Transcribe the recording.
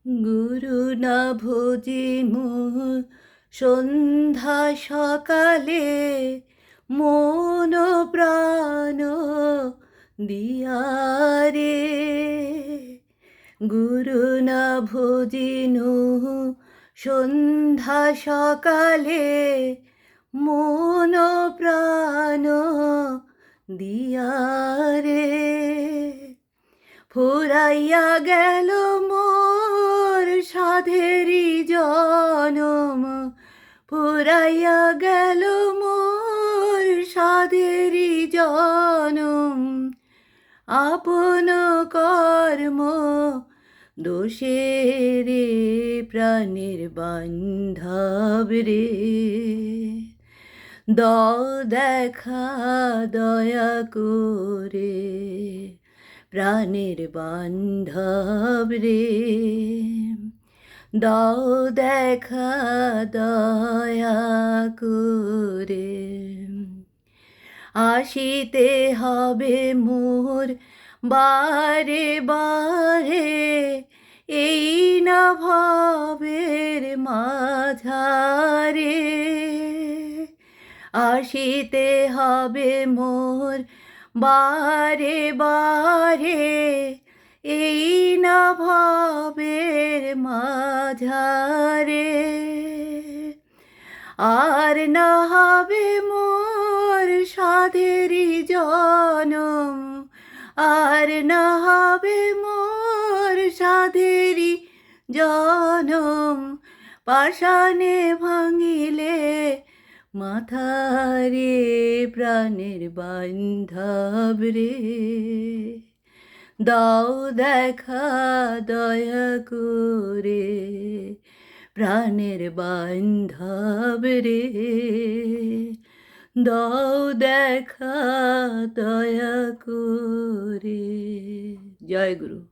গুরু না ভজিমু সন্ধ্যা সকালে, মন প্রাণ দিয়ারে। গুরু না ভজিনু সন্ধ্যা সকালে, মন প্রাণ দিয়ারে। ফুরাইয়া গেল মোর সাধেরি জনম, ফুরাইয়া গেল মোর সাধেরি জনম। আপন কর্ম দোষে রে, প্রাণের বান্ধব রে। দাও দেখা দয়া করে, প্রাণের বান্ধব রে। দাও দেখা দয়া করে। আসিতে হবে মোর বারে বারে, এই না ভবের মাঝারে। আসিতে হবে মোর বারে বারে, এই না ভবের মাঝারে। আর না হবে মোর সাধেরি জনম, আর না হবে মোর সাধেরি জনম। পাষাণে ভাঙিলে মাথারে, প্রাণের বান্ধব রে। দাও দেখা দয়া করে, প্রাণের বান্ধব রে। দাও দেখা দয়া করে। জয় গুরু।